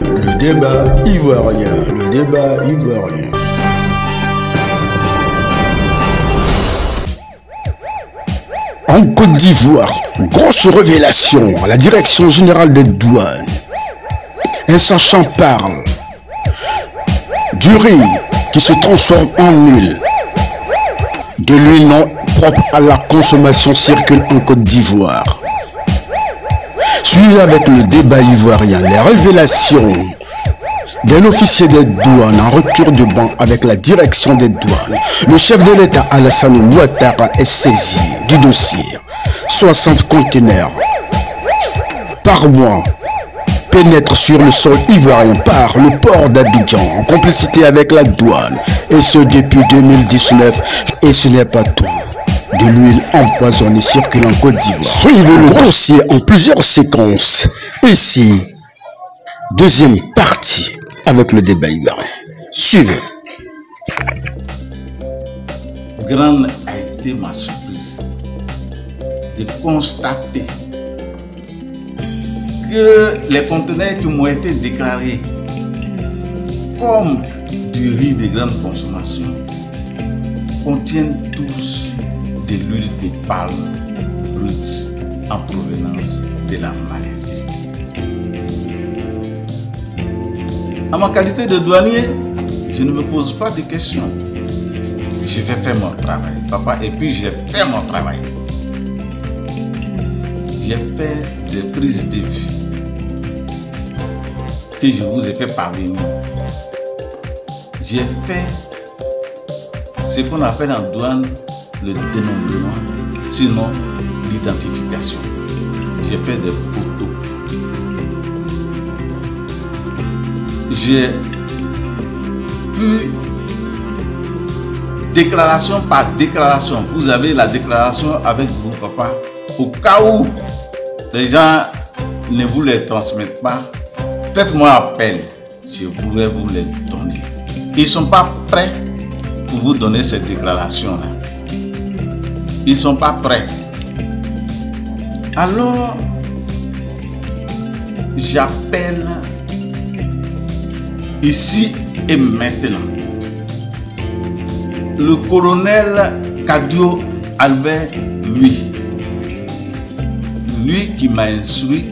Le débat ivoirien, le débat ivoirien. En Côte d'Ivoire, grosse révélation à la direction générale des douanes. Un sachant parle du riz qui se transforme en huile. De l'huile non propre à la consommation circule en Côte d'Ivoire. Suivez avec le débat ivoirien les révélations d'un officier des douanes en rupture de banc avec la direction des douanes. Le chef de l'État Alassane Ouattara est saisi du dossier. 60 conteneurs par mois pénètrent sur le sol ivoirien par le port d'Abidjan en complicité avec la douane. Et ce depuis 2019. Et ce n'est pas tout. De l'huile empoisonnée circule en Côte d'Ivoire. Suivez le dossier en plusieurs séquences. Ici, deuxième partie avec le débat ivoirien. Suivez. Grande a été ma surprise de constater que les conteneurs qui m'ont été déclarés comme du riz de grande consommation contiennent tous de l'huile de palme brute en provenance de la Malaisie. À ma qualité de douanier, je ne me pose pas de questions. Je vais faire mon travail, papa, et puis j'ai fait mon travail. J'ai fait des prises de vue que je vous ai fait parvenir. J'ai fait ce qu'on appelle en douane le dénombrement, sinon l'identification. J'ai fait des photos. J'ai vu déclaration par déclaration. Vous avez la déclaration avec vous, papa. Au cas où les gens ne vous les transmettent pas, faites-moi appel. Je pourrais vous les donner. Ils ne sont pas prêts pour vous donner cette déclaration-là. Ils ne sont pas prêts. Alors, j'appelle ici et maintenant le colonel Kadio Albert, lui qui m'a instruit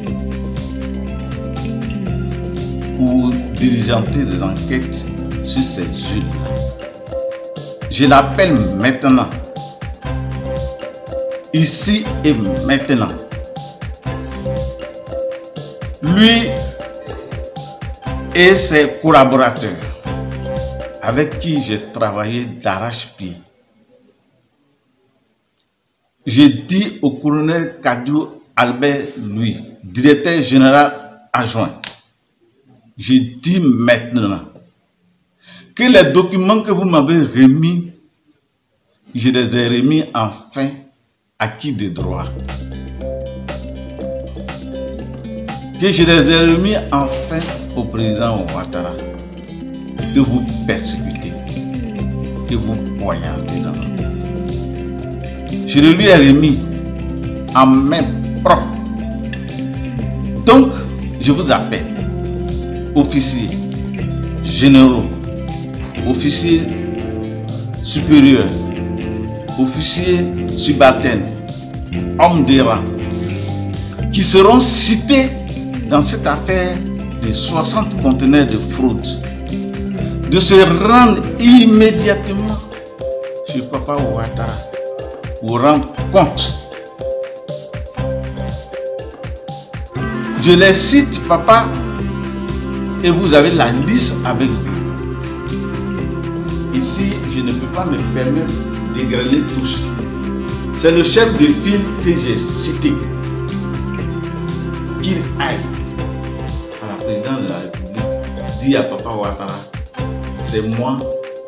pour diligenter des enquêtes sur cette huile. Je l'appelle maintenant, ici et maintenant. Lui et ses collaborateurs avec qui j'ai travaillé d'arrache-pied. J'ai dit au colonel Kadio Albert, directeur général adjoint, j'ai dit maintenant que les documents que vous m'avez remis, je les ai remis enfin acquis de droit. Que je les ai remis enfin au président Ouattara, que vous persécutez, que vous poignardez dans le dos. Je le lui ai remis en main propre. Donc, je vous appelle, officiers, généraux, officiers supérieurs, officiers subalternes, hommes de rang, qui seront cités dans cette affaire de 60 conteneurs de fraude, de se rendre immédiatement sur Papa Ouattara pour rendre compte. Je les cite, papa, et vous avez la liste avec vous. Ici, je ne peux pas me permettre d'égrener tous. C'est le chef de file que j'ai cité. Qu'il aille à la présidente de la République, dit à Papa Ouattara, c'est moi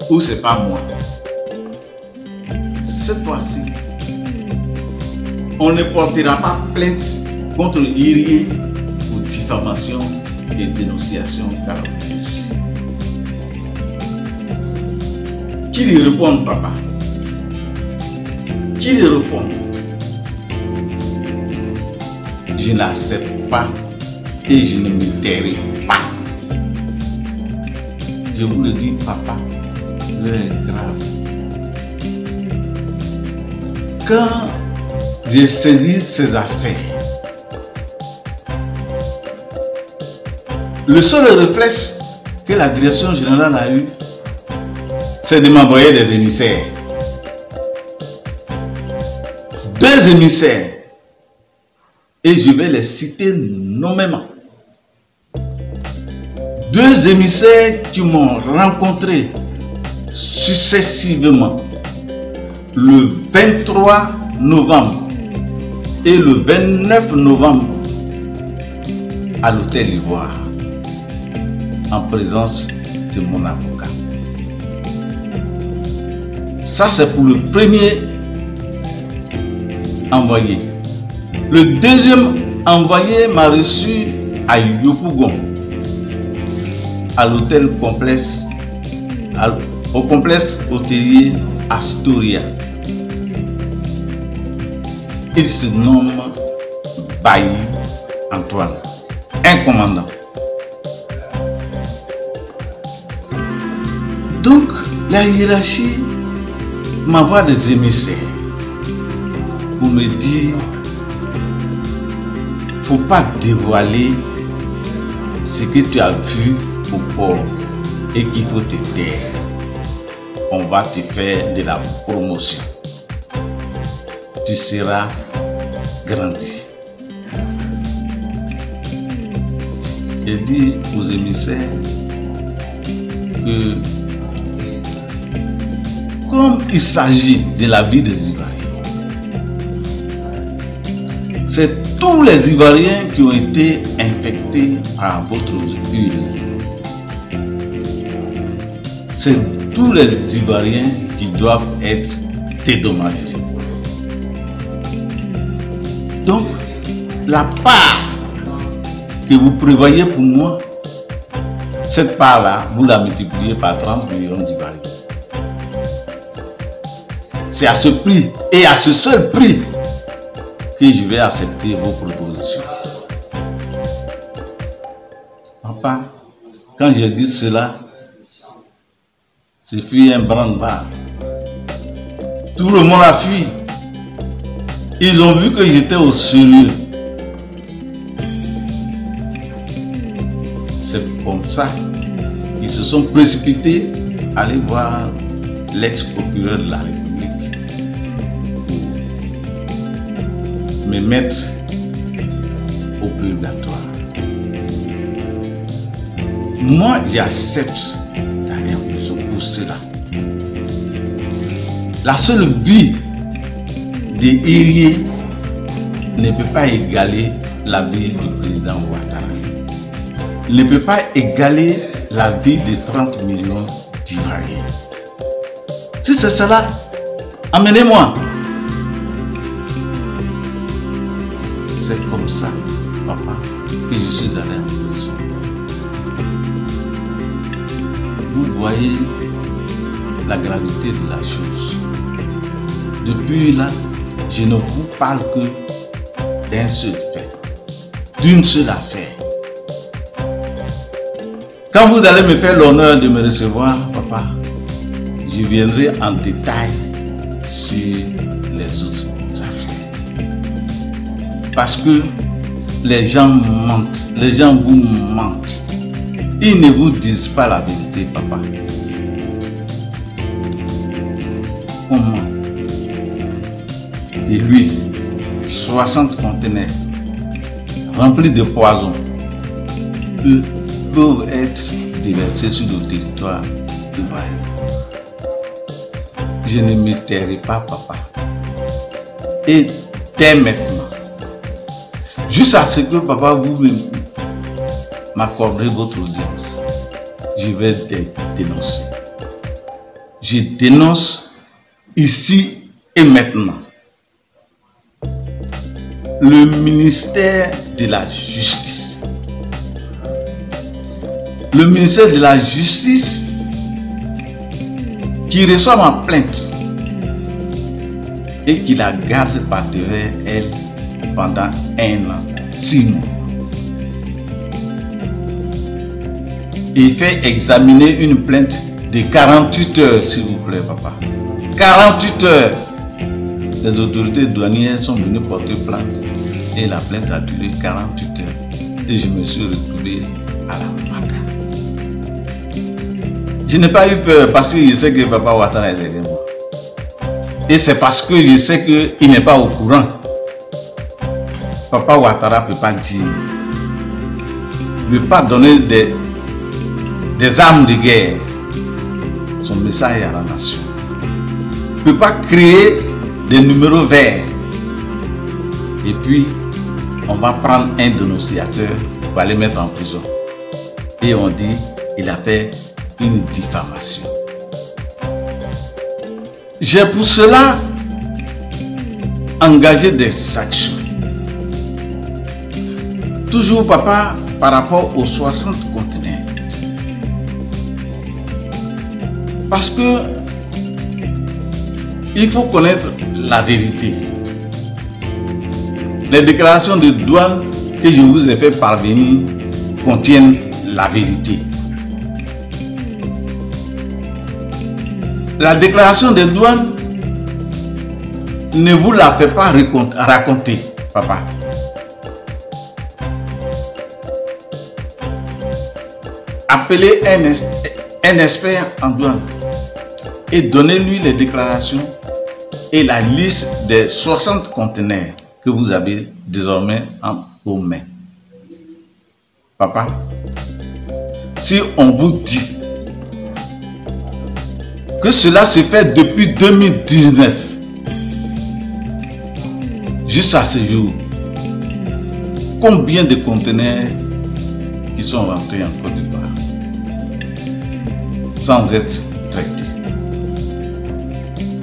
ou c'est pas moi. Cette fois-ci, on ne portera pas plainte contre Irié pour diffamation et dénonciation calomnieuse. Qu'il y réponde, papa. Qu'il y réponde. Je n'accepte pas et je ne me tairai pas. je vous le dis, papa, l'heure est grave. Quand j'ai saisi ces affaires, le seul réflexe que la direction générale a eu, c'est de m'envoyer des émissaires. 2 émissaires. Et je vais les citer nommément. 2 émissaires qui m'ont rencontré successivement le 23 novembre et le 29 novembre à l'hôtel Ivoire en présence de mon avocat. Ça, c'est pour le premier envoyé. Le deuxième envoyé m'a reçu à Yopougon, à l'hôtel complexe, au complexe hôtelier Astoria. Il se nomme Bailly Antoine, un commandant. Donc, la hiérarchie m'envoie des émissaires pour me dire: faut pas dévoiler ce que tu as vu au port et qu'il faut te taire. On va te faire de la promotion. Tu seras grandi. J'ai dit aux émissaires que comme il s'agit de la vie des Ivoiriens, c'est tous les Ivoiriens qui ont été infectés par votre huile. C'est tous les Ivoiriens qui doivent être dédommagés. Donc, la part que vous prévoyez pour moi, cette part-là, vous la multipliez par 30 millions d'Ivoiriens. C'est à ce prix et à ce seul prix que je vais accepter vos propositions. Papa, quand j'ai dit cela, ce fut un branle-bas. Tout le monde a fui. Ils ont vu que j'étais au sérieux. C'est comme ça qu'ils se sont précipités à aller voir l'ex-procureur de la République pour me mettre au purgatoire. Moi, j'accepte d'aller en prison pour cela. La seule vie des Iriés ne peut pas égaler la vie du président Ouattara. Ne peut pas égaler la vie de 30 millions d'Ivoiriens. Si c'est cela, amenez-moi. C'est comme ça, papa, que je suis allé en prison. Vous voyez la gravité de la chose. Depuis là, je ne vous parle que d'un seul fait, d'une seule affaire. Quand vous allez me faire l'honneur de me recevoir, papa, je viendrai en détail sur les autres affaires. Parce que les gens mentent, les gens vous mentent. Ils ne vous disent pas la vérité, papa. Comment de l'huile, 60 conteneurs remplis de poison peuvent être déversés sur le territoire ivoirien. Je ne me tairai pas, papa. Et dès maintenant, jusqu'à ce que papa vous m'accorderez votre audience, je vais dénoncer. Je dénonce ici et maintenant le ministère de la Justice. Le ministère de la Justice qui reçoit ma plainte et qui la garde par derrière elle pendant 1 an, 6 mois. et fait examiner une plainte de 48 heures, s'il vous plaît, papa. 48 heures. Les autorités douanières sont venues porter plainte et la plainte a duré 48 heures. Et je me suis retrouvé à la maca. Je n'ai pas eu peur parce que je sais que papa Ouattara est derrière moi. Et c'est parce que je sais qu'il n'est pas au courant. Papa Ouattara ne peut pas dire, ne peut pas donner des armes de guerre. Son message à la nation. Ne peut pas créer des numéros verts. Et puis, on va prendre un dénonciateur pour aller mettre en prison. Et on dit, il a fait une diffamation. J'ai pour cela engagé des actions. Toujours, papa, par rapport aux 60 conteneurs. Parce que il faut connaître la vérité. Les déclarations de douane que je vous ai fait parvenir contiennent la vérité. La déclaration de douane ne vous la fait pas raconter, papa. Appelez un expert en douane et donnez-lui les déclarations et la liste des 60 conteneurs que vous avez désormais en vos mains. Papa, si on vous dit que cela se fait depuis 2019 jusqu'à ce jour, combien de conteneurs qui sont rentrés en Côte d'Ivoire sans être traités?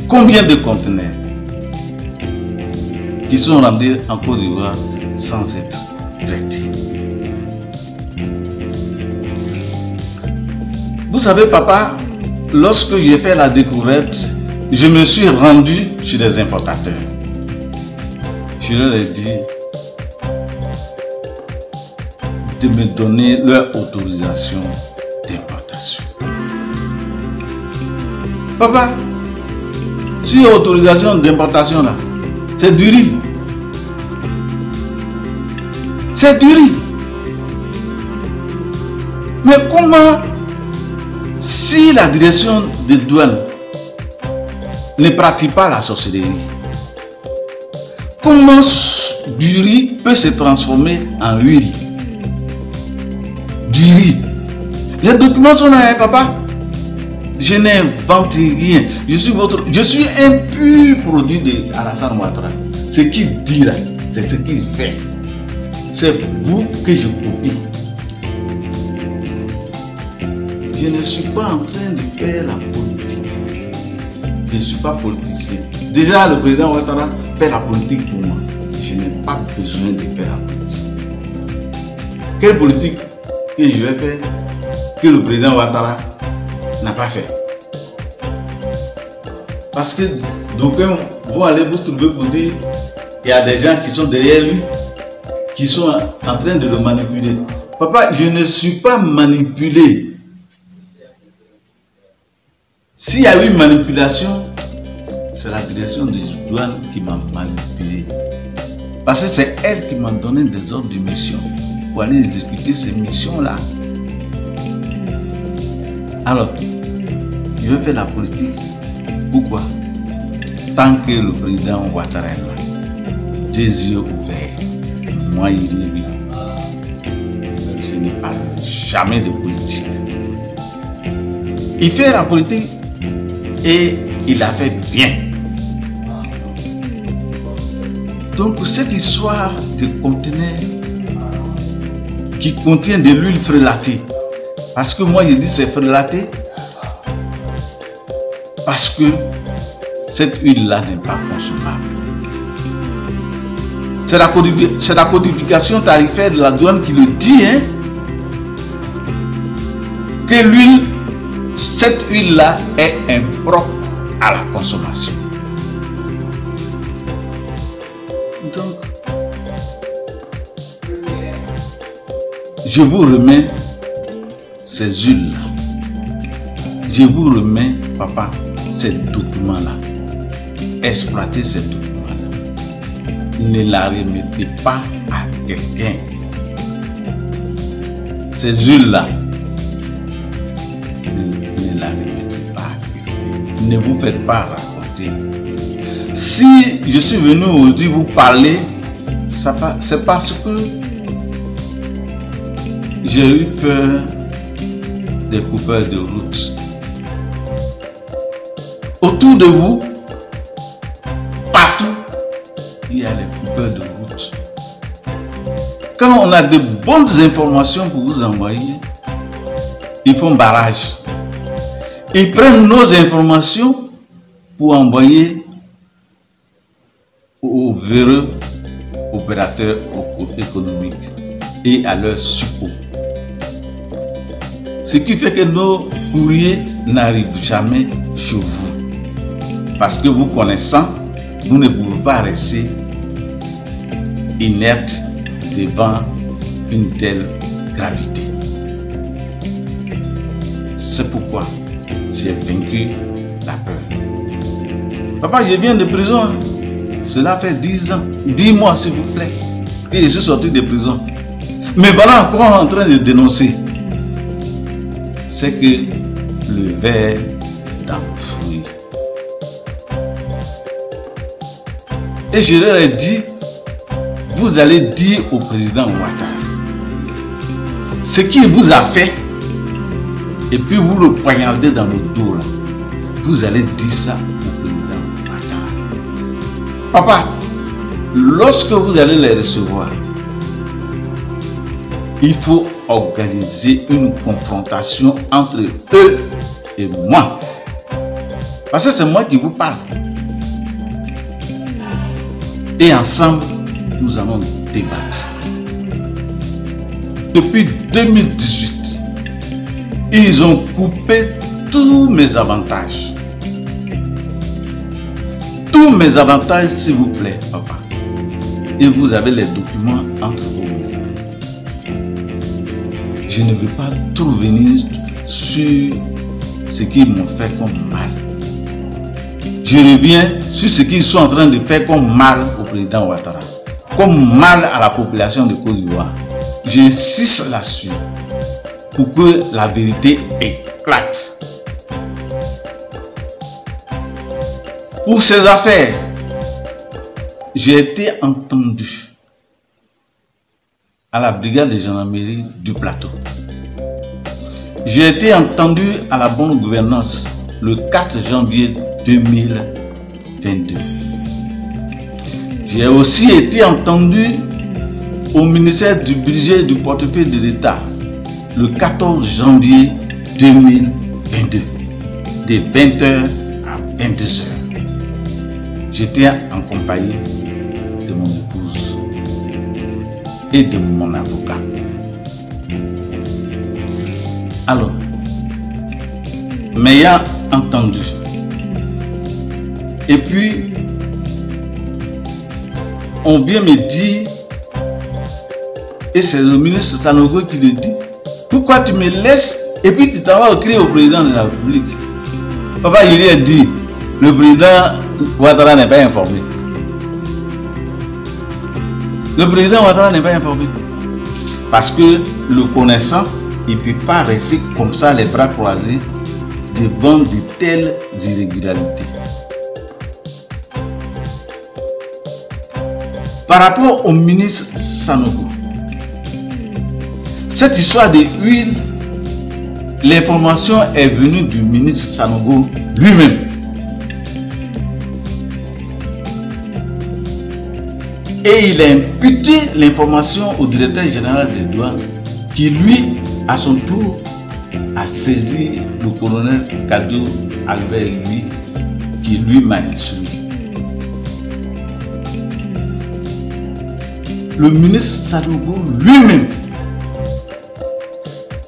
Combien de conteneurs qui sont rentrés en Côte d'Ivoire sans être traités? Vous savez, papa, lorsque j'ai fait la découverte, je me suis rendu chez les importateurs. Je leur ai dit de me donner leur autorisation d'importation. Papa, sur autorisation d'importation là, c'est du riz. C'est du riz. Mais comment, si la direction des douanes ne pratique pas la sorcellerie, comment du riz peut se transformer en huile? Du riz. Les documents sont là, hein, papa. Je n'invente rien. Je suis un pur produit de Alassane Ouattara. Ce qu'il dit là, c'est ce qu'il fait. C'est vous que je copie. Je ne suis pas en train de faire la politique. Je ne suis pas politicien. Déjà, le président Ouattara fait la politique pour moi. Je n'ai pas besoin de faire la politique. Quelle politique que je vais faire que le président Ouattara n'a pas fait? Parce que d'aucuns vont aller vous trouver pour dire qu'il y a des gens qui sont derrière lui, qui sont en train de le manipuler. Papa, je ne suis pas manipulé. S'il y a eu manipulation, c'est la direction des douanes qui m'a manipulé. Parce que c'est elle qui m'a donné des ordres de mission pour aller exécuter ces missions-là. Alors, je vais faire la politique. Pourquoi? Tant que le président Ouattara est là, des yeux ouverts, moi il est oui. Je ne parle jamais de politique. Il fait la politique et il a fait bien. Donc cette histoire de conteneur qui contient de l'huile frélatée, parce que moi je dis c'est frélaté, parce que cette huile-là n'est pas consommable. C'est la codification tarifaire de la douane qui le dit, hein, que l'huile, cette huile-là est impropre à la consommation. Donc, je vous remets ces huiles-là. Je vous remets, papa, ces documents-là. Exploitez ces documents-là. Ne la remettez pas à quelqu'un. Ces huiles-là, ne la remettez pas à quelqu'un. Ne vous faites pas raconter. Si je suis venu aujourd'hui vous parler, c'est parce que j'ai eu peur des coupeurs de route. Autour de vous, partout, il y a les coupeurs de route. Quand on a de bonnes informations pour vous envoyer, ils font barrage. Ils prennent nos informations pour envoyer aux véreux opérateurs économiques et à leurs suppôts. Ce qui fait que nos courriers n'arrivent jamais chez vous. Parce que vous connaissant, vous ne pouvez pas rester inerte devant une telle gravité. C'est pourquoi j'ai vaincu la peur. Papa, je viens de prison. Cela fait 10 ans. 10 mois, s'il vous plaît, que je suis sorti de prison. Mais voilà encore en train de dénoncer. C'est que le verre d'enfouir. Et je leur ai dit, vous allez dire au président Ouattara ce qu'il vous a fait, et puis vous le poignardez dans le dos là. Vous allez dire ça au président Ouattara. Papa, lorsque vous allez les recevoir, il faut organiser une confrontation entre eux et moi. Parce que c'est moi qui vous parle. Et ensemble, nous allons débattre. Depuis 2018, ils ont coupé tous mes avantages. Tous mes avantages, s'il vous plaît, papa. Et vous avez les documents entre vous. Je ne veux pas tout revenir sur ce qu'ils m'ont fait comme mal. Je reviens sur ce qu'ils sont en train de faire comme mal au président Ouattara, comme mal à la population de Côte d'Ivoire. J'insiste là-dessus pour que la vérité éclate. Pour ces affaires, j'ai été entendu à la brigade de gendarmerie du plateau. J'ai été entendu à la bonne gouvernance le 4 janvier 2022. J'ai aussi été entendu au ministère du budget du portefeuille de l'État le 14 janvier 2022 de 20h à 22h. J'étais en compagnie de mon épouse et de mon avocat. Alors, m'ayant entendu, et puis on vient me dire, et c'est le ministre Sanogo qui le dit, pourquoi tu me laisses et puis tu t'en vas écrire au président de la République? Papa, il lui a dit, le président Ouattara n'est pas informé. Le président Ouattara n'est pas informé. Parce que le connaissant, il ne peut pas rester comme ça les bras croisés devant de telles irrégularités. Par rapport au ministre Sanogo, cette histoire de huile, l'information est venue du ministre Sanogo lui-même. Et il a imputé l'information au directeur général des douanes qui lui, à son tour, a saisi le colonel Kado Albert lui, qui lui m'a instruit. Le ministre Sanogo lui-même.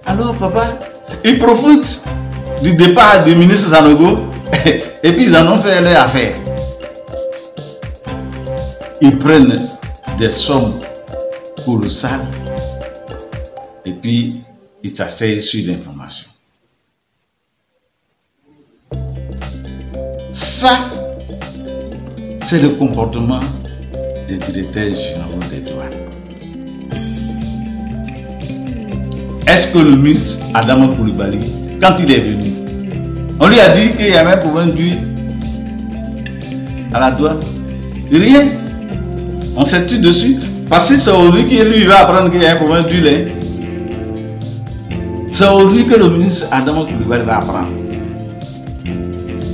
Alors papa, il profite du départ du ministre Sanogo et puis ils en ont fait leur affaire. Ils prennent des sommes colossales et puis il s'asseye sur l'information. Ça, c'est le comportement des directeurs généraux des douanes. Est-ce que le ministre Adama Coulibaly, quand il est venu, on lui a dit qu'il y avait un problème d'huile à la douane? Rien. On s'est tué dessus. Parce que c'est aujourd'hui qu'il lui va apprendre qu'il y a un problème d'huile. Hein. C'est aujourd'hui que le ministre Adama Coulibaly va apprendre.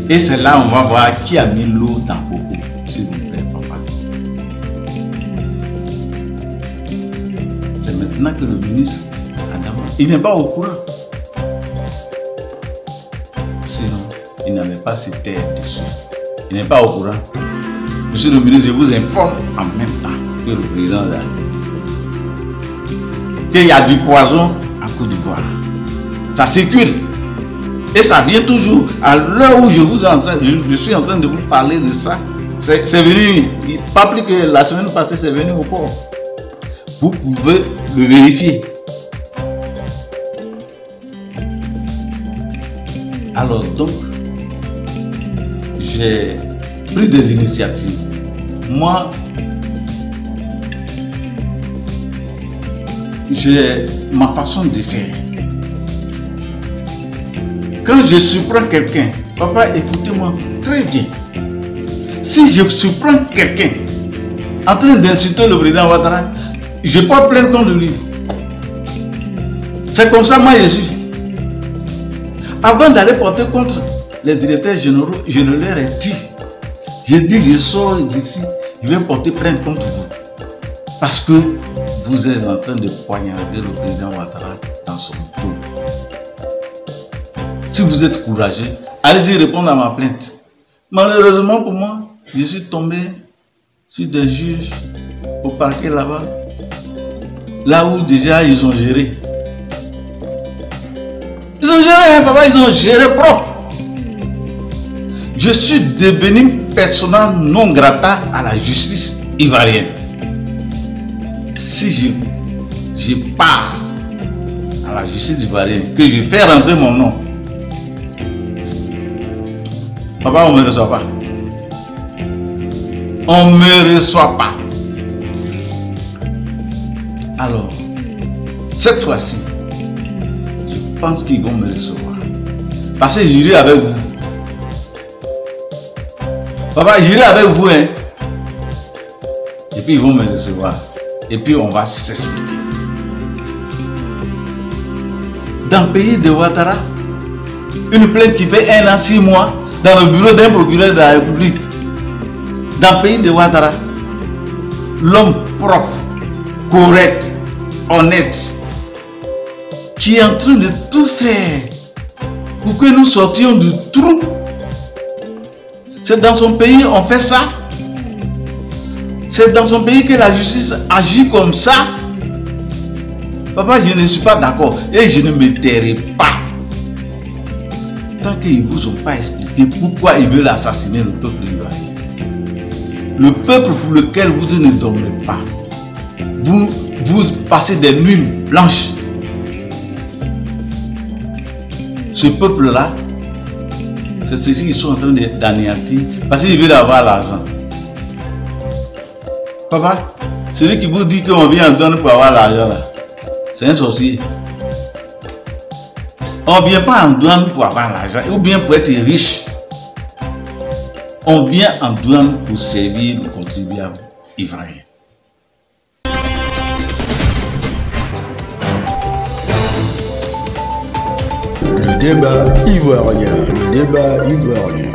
Et c'est là on va voir qui a mis l'eau dans Coco, s'il vous plaît, papa. C'est maintenant que le ministre Adama, il n'est pas au courant. Sinon, il n'avait pas se taire dessus. Il n'est pas au courant. Monsieur le ministre, je vous informe en même temps que le président de la République qu'il y a du poison en Côte d'Ivoire. Ça circule. Et ça vient toujours. À l'heure où je suis en train de vous parler de ça, c'est venu, pas plus que la semaine passée, c'est venu au port. Vous pouvez le vérifier. Alors donc, j'ai pris des initiatives. Moi, j'ai ma façon de faire. Quand je surprends quelqu'un, papa, écoutez-moi très bien. Si je surprends quelqu'un en train d'insulter le président Ouattara, je porte plainte contre lui. C'est comme ça, moi, je suis. Avant d'aller porter contre les directeurs généraux, je ne leur ai dit. J'ai dit, je sors d'ici, je vais porter plainte contre vous. Parce que vous êtes en train de poignarder le président Ouattara dans son dos. Si vous êtes courageux, allez-y répondre à ma plainte. Malheureusement pour moi, je suis tombé sur des juges au parquet là-bas, là où déjà ils ont géré. Ils ont géré, hein, papa, ils ont géré propre. Je suis devenu persona non grata à la justice ivoirienne. Si je pars à la justice ivoirienne, que je fais rentrer mon nom, papa, on ne me reçoit pas. On ne me reçoit pas. Alors, cette fois-ci, je pense qu'ils vont me recevoir. Parce que j'irai avec vous. Papa, j'irai avec vous, hein. Et puis ils vont me recevoir. Et puis on va s'expliquer. Dans le pays de Ouattara, une plainte qui fait 1 an, 6 mois, dans le bureau d'un procureur de la République. Dans le pays de Ouattara, l'homme propre, correct, honnête, qui est en train de tout faire pour que nous sortions du trou. C'est dans son pays on fait ça. C'est dans son pays que la justice agit comme ça. Papa, je ne suis pas d'accord et je ne me tairai pas. Tant qu'ils ne vous ont pas expliqué pourquoi ils veulent assassiner le peuple ivoirien. Le peuple pour lequel vous ne dormez pas. Vous passez des nuits blanches. Ce peuple-là, c'est ceci qu'ils sont en train d'anéantir parce qu'ils veulent avoir l'argent. Papa, celui qui vous dit qu'on vient en donner pour avoir l'argent là, c'est un sorcier. On ne vient pas en douane pour avoir l'argent ou bien pour être riche. On vient en douane pour servir le contribuable ivoirien. Le débat ivoirien, le débat ivoirien.